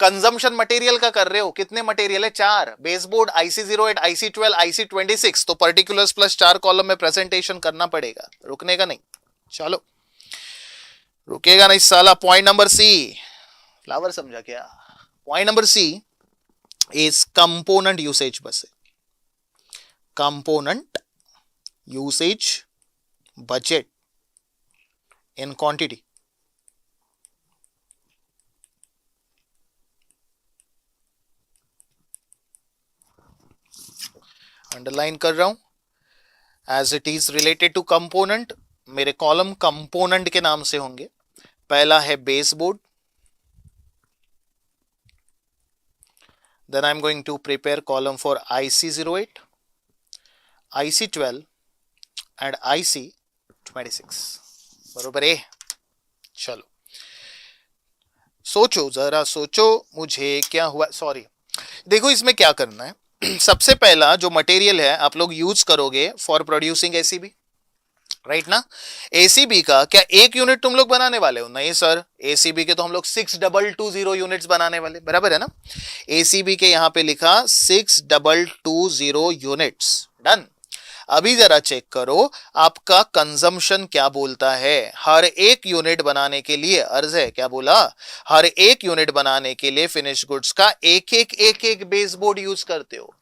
कंजम्पशन मटेरियल का कर रहे हो, कितने मटेरियल है? 4. Baseboard, IC08, IC12, IC26. तो पर्टिकुलर्स प्लस 4 कॉलम में प्रेजेंटेशन करना पड़ेगा. रुकने का नहीं. चलो, रुकेगा नहीं साला. पॉइंट नंबर सी, फ्लावर समझा क्या? Point number C is component usage. बस component usage budget in quantity. Underline कर रहा हूं as it is related to component. मेरे कॉलम कंपोनेंट के नाम से होंगे. पहला है baseboard, then I'm going to prepare column for IC08, IC12 and IC26. बरोबर है? चलो सोचो, जरा सोचो मुझे क्या हुआ. सॉरी, देखो इसमें क्या करना है. सबसे पहला जो मटेरियल है आप लोग यूज करोगे फॉर प्रोड्यूसिंग एसीबी, राइट ना. एसीबी का क्या एक यूनिट तुम लोग बनाने वाले हो? नहीं सर, एसीबी के तो हम लोग 6220 यूनिट्स बनाने वाले. बराबर है ना. एसीबी के यहां पे लिखा 6220 यूनिट्स. डन. अभी जरा चेक करो आपका कंजम्पशन क्या बोलता है. हर एक यूनिट बनाने के लिए, अर्ज है क्या बोला, हर एक यूनिट बनाने के लिए फिनिश गुड्स का एक बेस बोर्ड यूज करते हो.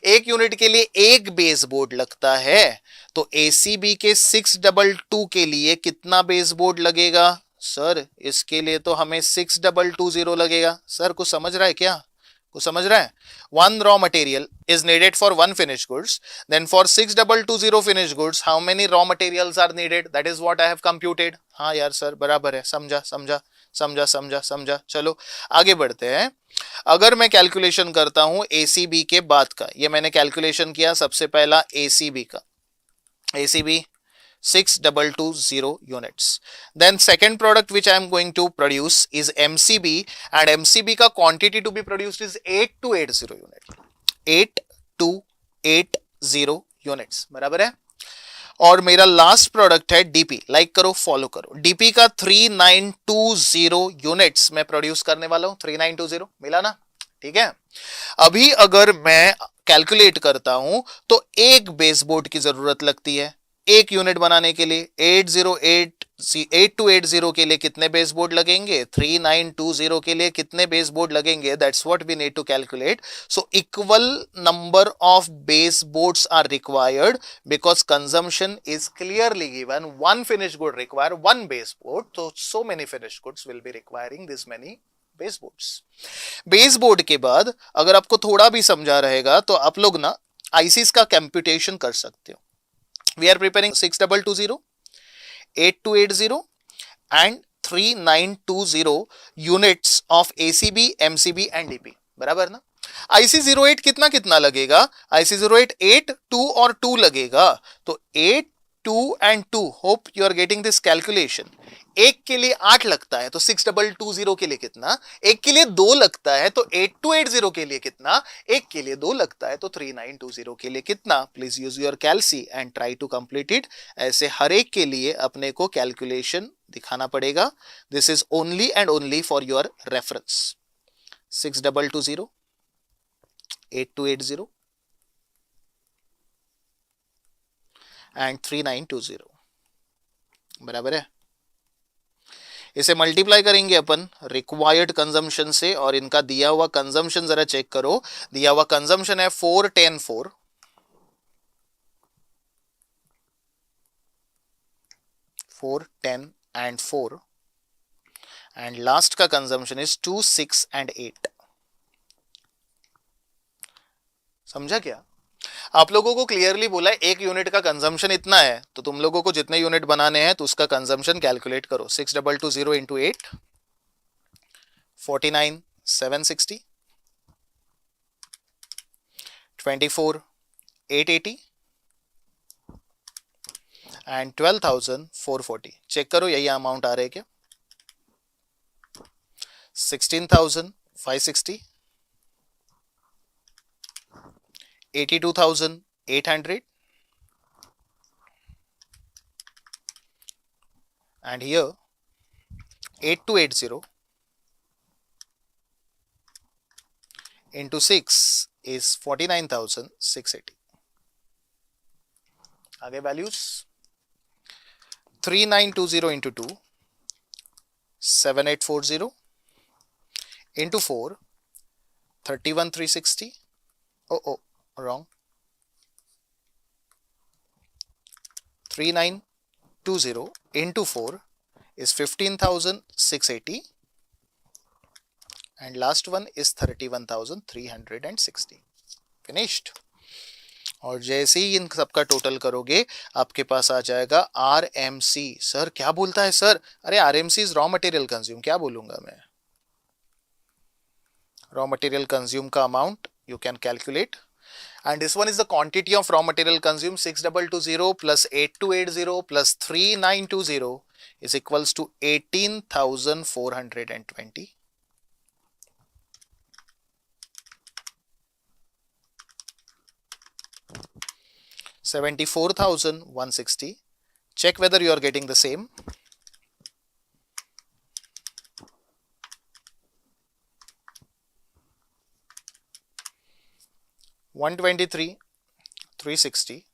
एक यूनिट के लिए एक बेस बोर्ड लगता है. तो एसीबी के 6222 के लिए कितना बेस बोर्ड लगेगा? सर इसके लिए तो हमें 6220 लगेगा. सर कुछ समझ रहा है क्या? कुछ समझ रहा है? One raw material is needed for one finished goods. Then for 6220 finished goods, how many raw materials are needed? That is what I have computed. हाँ यार सर बराबर है. समझा समझा समझा समझा समझा. चलो आगे बढ़ते हैं. अगर मैं कैलकुलेशन करता हूं एसीबी के बाद का, ये मैंने कैलकुलेशन किया सबसे पहला एसीबी का, ACB 6220 units. Then second product which I am going to produce is MCB, and MCB का quantity to be produced is 8280 unit. 8280 units. बराबर है. और मेरा लास्ट प्रोडक्ट है डीपी. लाइक करो, फॉलो करो. डीपी का 3920 यूनिट्स मैं प्रोड्यूस करने वाला हूं. 3920 मिला ना. ठीक है. अभी अगर मैं कैलकुलेट करता हूं तो एक बेसबोर्ड की जरूरत लगती है एक यूनिट बनाने के लिए. 8280 के लिए कितने बेस बोर्ड लगेंगे? 3920 के लिए कितने बेस बोर्ड लगेंगे? That's what we need to calculate. So equal number of base boards are required because consumption is clearly given. One finish good require one base board, तो so many finish goods will be requiring this many base boards. Base board के बाद अगर आपको थोड़ा भी समझा रहेगा तो आप लोग ना आईसीस का कंप्यूटेशन कर सकते हो. We are preparing 6220, 8280 and 3920 units of ACB, MCB and DP. बराबर ना. IC08 कितना कितना लगेगा? IC08 8, 2 और 2 लगेगा. तो 8, 2 and 2. Hope you are getting this calculation. एक के लिए 8 लगता है तो 6220 के लिए कितना? एक के लिए 2 लगता है तो 8280 के लिए कितना? एक के लिए 2 लगता है तो 3920 के लिए कितना? Please use your calci and try to complete it. ऐसे हर एक के लिए अपने को कैलकुलेशन दिखाना पड़ेगा. This is only and only for your reference. 6220, 8280 and 3920. बराबर है. इसे मल्टीप्लाई करेंगे अपन रिक्वायर्ड कंजम्पशन से और इनका दिया हुआ कंजम्पशन जरा चेक करो. दिया हुआ कंजम्पशन है 410 4, 410 and 4 एंड लास्ट का कंजम्पशन इज 2, 6 and 8. समझा क्या? आप लोगों को क्लियरली बोला है एक यूनिट का कंजम्पशन इतना है तो तुम लोगों को जितने यूनिट बनाने हैं तो उसका कंजम्पशन कैलकुलेट करो. 6220 इंटू 8, 49,760, 24,880 एंड 12,440. चेक करो यही अमाउंट आ रहे हैं क्या? 16,560, 82,800 and here 8280 into 6 is 49,680. आगे values 3920 into 2, 7840 into 4, 31,360. Oh, wrong. 3920 into 4 is 15,680 and last one is 31,360. Finished. और जैसे ही इन सबका टोटल करोगे आपके पास आ जाएगा RMC. सर क्या बोलता है सर? अरे RMC is raw material consume. क्या बोलूंगा मैं? रॉ मटेरियल कंज्यूम का amount you can calculate, and this one is the quantity of raw material consumed 6220 plus 8280 plus 3920 is equals to 18,420. 74,160. Check whether you are getting the same. 123, 360.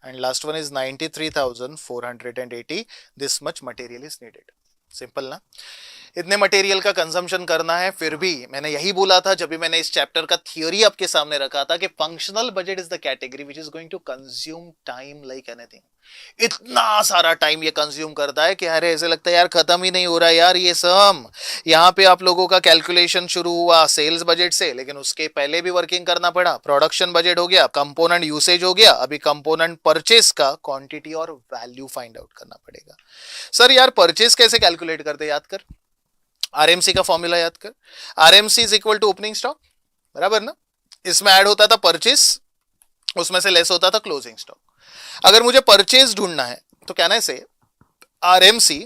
And last one is 93,480. This much material is needed. Simple ना, इतने material का consumption करना है। फिर भी मैंने यही बोला था जब भी मैंने इस चैप्टर का थियोरी आपके सामने रखा था कि functional budget is the category which is going to consume time like anything. इतना सारा टाइम ये कंज्यूम करता है कि अरे ऐसे लगता है यार खत्म ही नहीं हो रहा यार ये सम। यहाँ पे आप लोगों का कैलकुलेशन शुरू हुआ सेल्स बजट से, लेकिन उसके पहले भी वर्किंग करना पड़ा। प्रोडक्शन बजट हो गया, कंपोनेंट यूसेज हो गया, अभी कंपोनेंट परचेस का क्वांटिटी और वैल्यू फाइंड आउट करना पड़ेगा। सर यार परचेस कैसे कैलकुलेट करते, याद कर, आरएमसी का फॉर्मूला याद कर। RMC is equal to opening stock, बराबर ना। इसमें ऐड होता था परचेस, उसमें से लेस होता था क्लोजिंग स्टॉक। अगर मुझे परचेज ढूंढना है तो क्या ना, से आरएमसी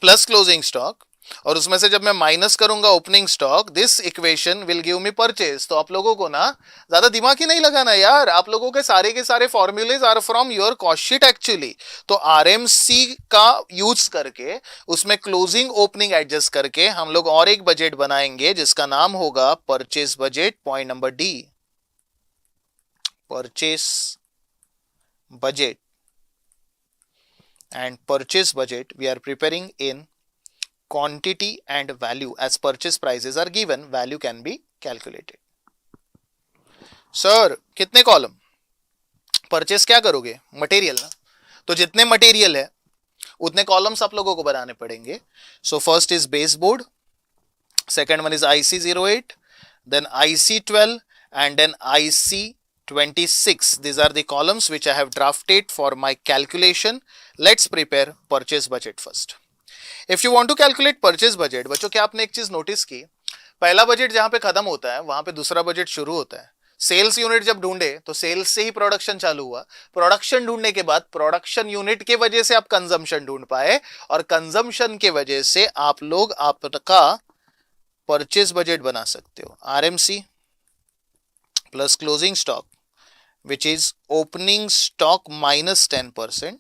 प्लस क्लोजिंग स्टॉक, और उसमें से जब मैं माइनस करूंगा opening stock, this equation will give me purchase. तो आप लोगों को ना ज्यादा दिमाग ही नहीं लगाना यार, आप लोगों के सारे formulas are from your cost sheet actually. तो आरएमसी का यूज करके उसमें क्लोजिंग ओपनिंग एडजस्ट करके हम लोग और एक बजट बनाएंगे जिसका नाम होगा purchase budget. Point number D, purchase budget, and purchase budget we are preparing in quantity and value. As purchase prices are given, value can be calculated. Sir कितने कॉलम, परचेस क्या करोगे, मटेरियल ना, तो जितने मटेरियल है उतने columns आप लोगों को बनाने पड़ेंगे। So first is base board, second one is IC08, then IC12 and then IC26. These are the columns which I have drafted for my calculation. Let's prepare purchase budget first. If you want to calculate purchase budget, बच्चों क्या आपने एक चीज notice की, पहला budget जहां पे खत्म होता है वहां पे दूसरा बजट शुरू होता है। सेल्स यूनिट जब ढूंढे तो सेल्स से ही प्रोडक्शन चालू हुआ, प्रोडक्शन ढूंढने के बाद प्रोडक्शन यूनिट के वजह से आप कंजम्पशन ढूंढ पाए, और कंजम्पशन के वजह से आप लोग आपका परचेज बजट बना सकते हो। RMC plus closing stock which is opening stock minus 10%,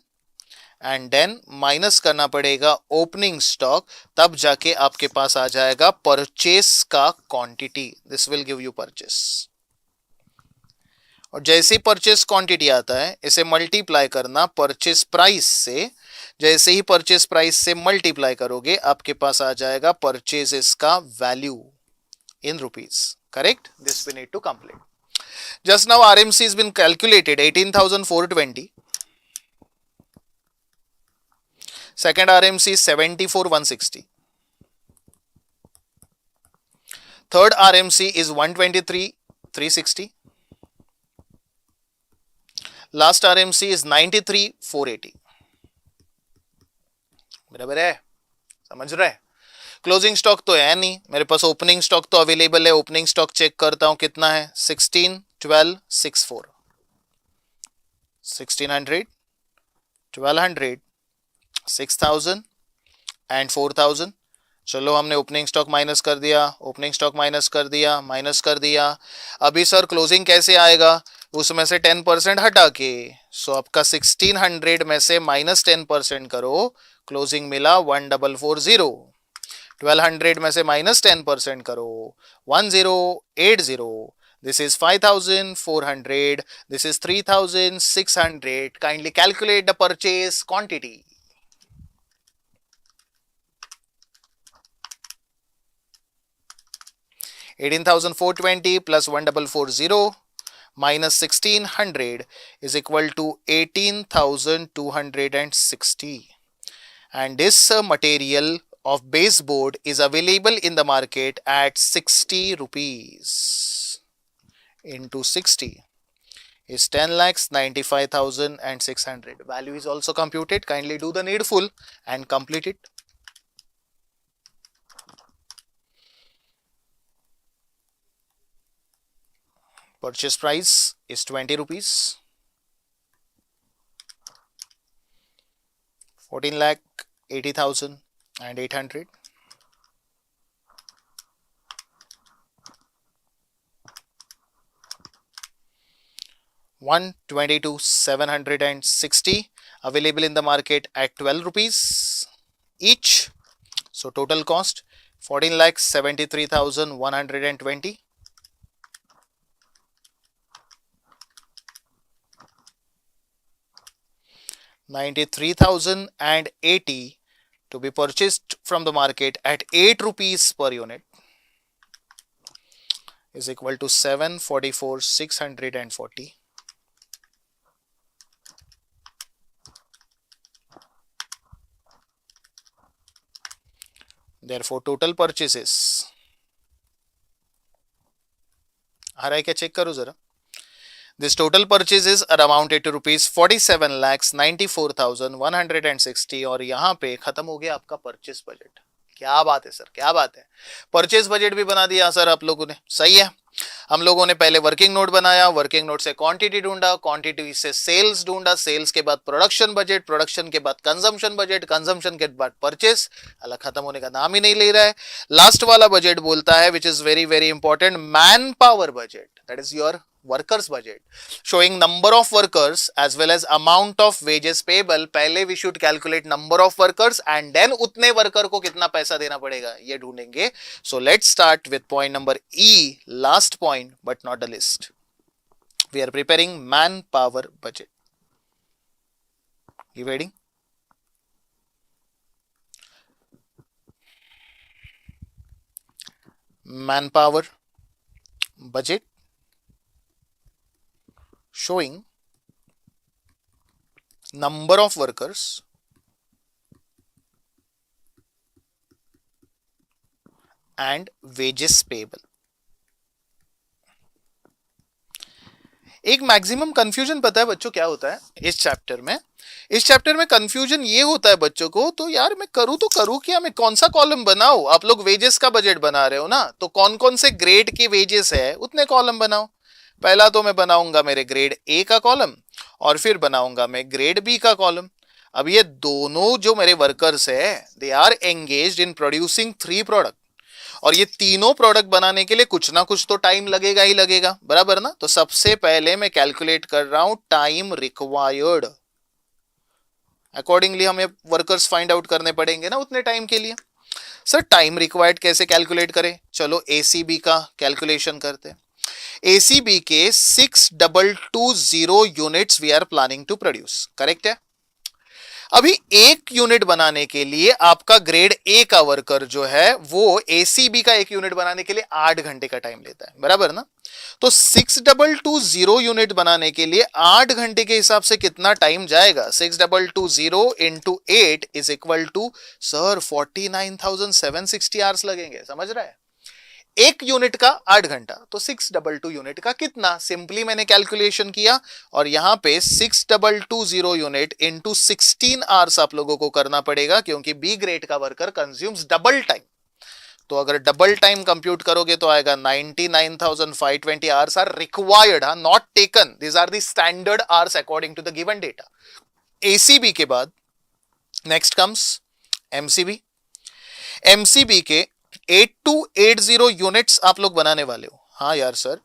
and then minus करना पड़ेगा ओपनिंग स्टॉक, तब जाके आपके पास आ जाएगा परचेस का quantity. This will give you purchase. और जैसे ही परचेस क्वांटिटी आता है इसे मल्टीप्लाई करना परचेस प्राइस से, जैसे ही परचेस प्राइस से मल्टीप्लाई करोगे आपके पास आ जाएगा परचेजेस का value in rupees. Correct, this we need to complete. Just now RMC has been calculated 18,420. Second RMC is 74,160. Third RMC is 123,360. Last RMC is 93,480. बराबर है, समझ रहे? क्लोजिंग स्टॉक तो है नहीं मेरे पास, ओपनिंग स्टॉक तो अवेलेबल है। ओपनिंग स्टॉक चेक करता हूं कितना है, 16, 12, 64, 1600, 1200, 6000 एंड 4000। चलो हमने ओपनिंग स्टॉक माइनस कर दिया, ओपनिंग स्टॉक माइनस कर दिया, माइनस कर दिया। अभी सर क्लोजिंग कैसे आएगा, उसमें से 10% हटा के, सो आपका 1600 में से माइनस 10% करो, क्लोजिंग मिला 1440। 1200 में से माइनस 10% करो, 1080। This is 5,400. This is 3,600. Kindly calculate the purchase quantity. $18,420 plus 1440 minus 1,600 is equal to 18,260. And this material of baseboard is available in the market at 60 rupees. Into 60 is 10,95,600. Value is also computed. Kindly do the needful and complete it. Purchase price is 20 rupees. 14,80,800. $122,760 available in the market at 12 rupees each. So total cost 14,73,120. $93,080 to be purchased from the market at 8 rupees per unit is equal to 744,640. Therefore, total purchases आ रहा है क्या? Check करो जरा. This total purchases are amounted to rupees 47,94,160 और यहाँ पे खत्म हो गया आपका परचेस बजट. क्या बात है सर, क्या बात है. परचेस बजट भी बना दिया सर आप लोगों ने. सही है. हम लोगों ने पहले वर्किंग नोट बनाया, वर्किंग नोट से क्वांटिटी ढूंढा, क्वांटिटी से सेल्स ढूंढा, सेल्स के बाद प्रोडक्शन बजट, प्रोडक्शन के बाद कंजम्पशन बजट, कंजम्पशन के बाद परचेस. अल्लाह खत्म होने का नाम ही नहीं ले रहा है. लास्ट वाला बजट बोलता है which is very very important, man power budget. That is your workers budget showing number of workers as well as amount of wages payable. पहले we should calculate number of workers and then उतने worker को कितना पैसा देना पड़ेगा ये ढूंढेंगे. So let's start with point number E, last point but not the list. We are preparing manpower budget. You ready? Manpower budget showing number of workers and wages payable. एक maximum confusion पता है बच्चों क्या होता है इस chapter में? इस चैप्टर में कंफ्यूजन ये होता है बच्चों को, तो यार मैं करूँ तो करूँ क्या, मैं कौन सा कॉलम बनाऊं? आप लोग वेजेस का बजट बना रहे हो ना, तो कौन कौन से ग्रेड के वेजेस है उतने कॉलम बनाओ. पहला तो मैं बनाऊंगा मेरे ग्रेड ए का कॉलम और फिर बनाऊंगा मैं ग्रेड बी का कॉलम. अब ये दोनों जो मेरे वर्कर्स है they are engaged in producing 3 product और ये तीनों प्रोडक्ट बनाने के लिए कुछ ना कुछ तो टाइम लगेगा ही लगेगा, बराबर ना. तो सबसे पहले मैं कैलकुलेट कर रहा हूं टाइम रिक्वायर्ड. अकॉर्डिंगली हमें वर्कर्स फाइंड आउट करने पड़ेंगे ना उतने टाइम के लिए. सर टाइम रिक्वायर्ड कैसे कैलकुलेट करें? चलो एसीबी का कैलकुलेशन करते हैं. एसीबी के 6220 units we are planning to produce. Correct है. अभी एक यूनिट बनाने के लिए आपका ग्रेड ए का वर्कर जो है वो एसीबी का एक यूनिट बनाने के लिए 8 घंटे का टाइम लेता है, बराबर ना. तो 6220 यूनिट बनाने के लिए 8 घंटे के हिसाब से कितना टाइम जाएगा? 6220 into 8 is equal to sir 49,760 hours लगेंगे. समझ रहा है? एक यूनिट का 8 घंटा, तो 622 यूनिट का कितना? सिंपली मैंने कैलकुलेशन किया और यहां पे 6220 यूनिट इंटू 16 आवर्स आप लोगों को करना पड़ेगा क्योंकि बी ग्रेड का वर्कर कंज्यूम्स डबल टाइम. तो अगर डबल टाइम कंप्यूट करोगे तो आएगा 99,520 hours are required, not taken. This are the standard hours according to the given data. ACB के बाद नेक्स्ट कम्स एमसीबी. एमसीबी के 8280 यूनिट्स आप लोग बनाने वाले हो. हाँ यार सर,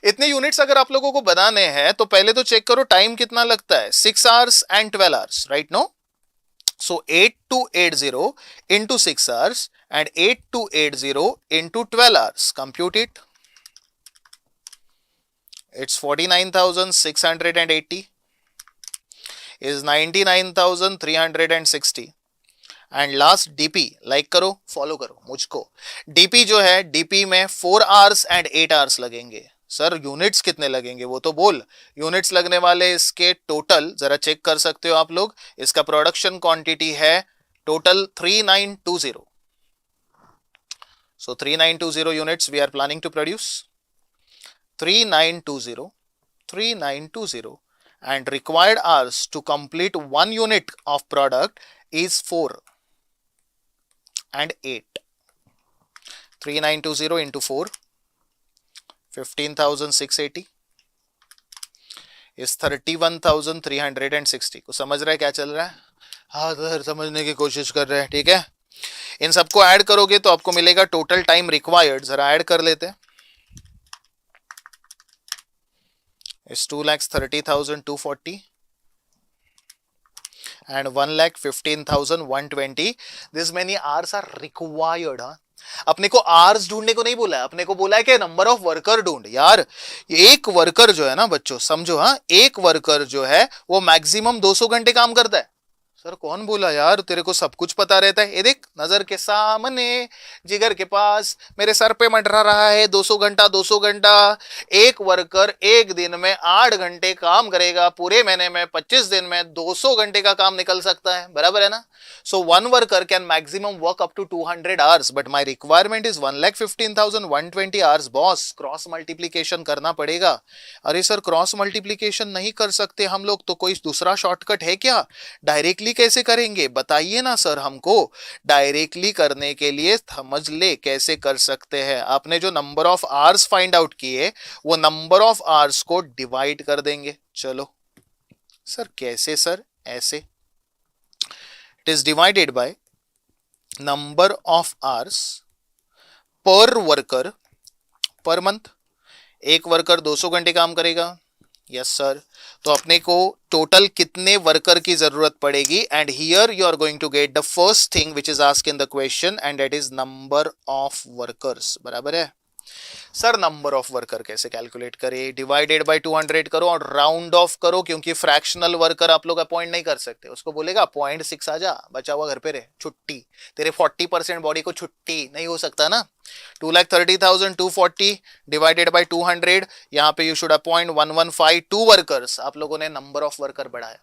इतने यूनिट्स अगर आप लोगों को बनाने हैं तो पहले तो चेक करो टाइम कितना लगता है. 6 hours and 12 hours, right? No. So 8280 into 6 hours and 8280 into 12 hours. Compute it. It's 49,680 is 99,360. And last DP. Like करो, फॉलो करो मुझको. डीपी जो है, डीपी में 4 आवर्स एंड 8 आवर्स लगेंगे. सर यूनिट्स कितने लगेंगे वो तो बोल. यूनिट्स लगने वाले इसके टोटल जरा चेक कर सकते हो आप लोग. इसका प्रोडक्शन क्वांटिटी है total 3920. So 3920 units we are planning to produce. 3920 3920 and required hours to complete 1 unit of product is 4 and 8. 3920 into 4, 15,680 is 31,360. को समझ रहा है क्या चल रहा है? हाँ सर, समझने की कोशिश कर रहे हैं, ठीक है। इन सबको ऐड करोगे तो आपको मिलेगा टोटल टाइम रिक्वायर्ड, जरा ऐड कर लेते हैं, is 2,30,240 and 1,15,120. This many hours are required. हाँ, अपने को आवर्स ढूंढने को नहीं बोला है, अपने को बोला है कि नंबर ऑफ वर्कर ढूंढ। यार एक वर्कर जो है ना बच्चों, समझो, हाँ, एक वर्कर जो है वो मैक्सिमम 200 घंटे काम करता है। सर कौन बोला यार, तेरे को सब कुछ पता रहता है। ये देख, नजर के सामने, जिगर के पास, मेरे सर पे मंडरा रहा है 200 घंटा 200 घंटा। एक वर्कर एक दिन में 8 घंटे काम करेगा, पूरे महीने में 25 दिन में 200 घंटे का काम निकल सकता है, बराबर है ना। So one worker can maximum work up to 200 hours, but my requirement is 1,15,120 hours. Boss cross multiplication करना पड़ेगा। अरे सर क्रॉस मल्टीप्लीकेशन नहीं कर सकते हम लोग, तो कोई दूसरा शॉर्टकट है क्या? डायरेक्टली कैसे करेंगे बताइए ना सर हमको। डायरेक्टली करने के लिए समझ ले कैसे कर सकते हैं। आपने जो number of hours find out किए वो नंबर ऑफ आवर्स को डिवाइड कर देंगे। चलो सर कैसे? सर ऐसे, it is divided by number of hours per worker per month. एक वर्कर 200 घंटे काम करेगा, यस सर। तो अपने को टोटल कितने वर्कर की जरूरत पड़ेगी? And here you are going to get the first thing which is asked in the question, and that is number of workers, बराबर है। सर नंबर ऑफ वर्कर कैसे कैलकुलेट करें? डिवाइडेड बाय 200 करो और राउंड ऑफ करो, क्योंकि fractional worker आप लोग अपॉइंट नहीं कर सकते। उसको बोलेगा 0.6 आ जा, बचा हुआ घर पे रहे, छुट्टी। तेरे 40% बॉडी को छुट्टी नहीं हो सकता ना। 2,30,240 डिवाइडेड बाय 200, यहां पे यू शुड अपॉइंट 1,152 वर्कर्स। आप लोगों ने नंबर ऑफ वर्कर बढ़ाया,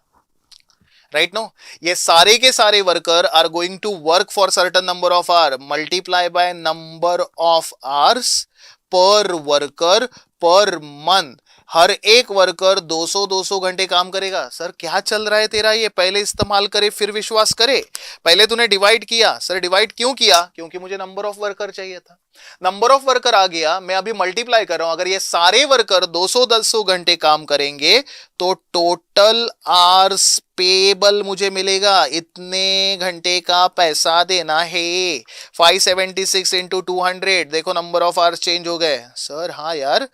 राइट नो। ये सारे के सारे worker are going to work for certain number of hour, multiply by number of hours per worker per month. हर एक वर्कर 200 घंटे काम करेगा। सर क्या चल रहा है तेरा ये? पहले इस्तेमाल करे फिर विश्वास करे। पहले तूने डिवाइड किया। सर डिवाइड क्यों किया? क्योंकि मुझे नंबर ऑफ वर्कर चाहिए था। नंबर ऑफ वर्कर आ गया, मैं अभी मल्टीप्लाई कर रहा हूं। अगर ये सारे वर्कर 200 घंटे काम करेंगे तो टोटल आवर्स पेबल मुझे मिलेगा। इतने घंटे का पैसा देना है। 576 इंटू 200, देखो नंबर ऑफ आवर्स चेंज हो गए। सर हाँ यार,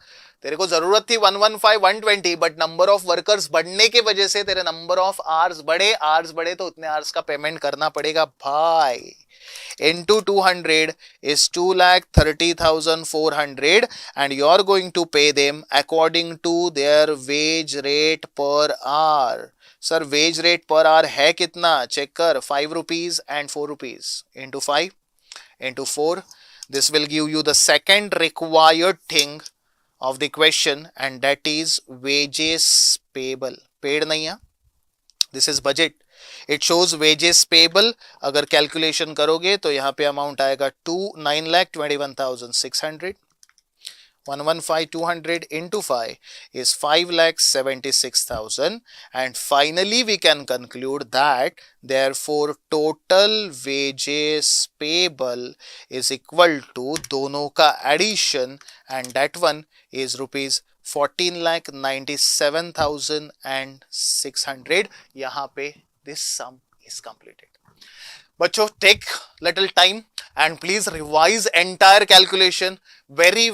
तेरे को जरूरत थी 115,120, बट नंबर ऑफ वर्कर्स बढ़ने की वजह से तेरे नंबर ऑफ आवर्स बढ़े। आवर्स बढ़े तो उतने आवर्स का पेमेंट करना पड़ेगा भाई। into 200 is 2,30,400 and you are going to pay them according to their wage rate per hour. Sir wage rate per hour है कितना? चेक कर, 5 rupees and 4 rupees into 5 into 4. This will give you the second required thing of the question, and that is wages payable. Paid नहीं है, this is budget. It shows wages payable. अगर calculation करोगे तो यहाँ पे amount आएगा 9,21,600. 115,200 into 5 is 5,76,000, and finally we can conclude that therefore total wages payable is equal to दोनों का addition, and that one is rupees 14,97,600. यहाँ पे this sum is completed. बच्चों take little time and please revise entire calculation. Very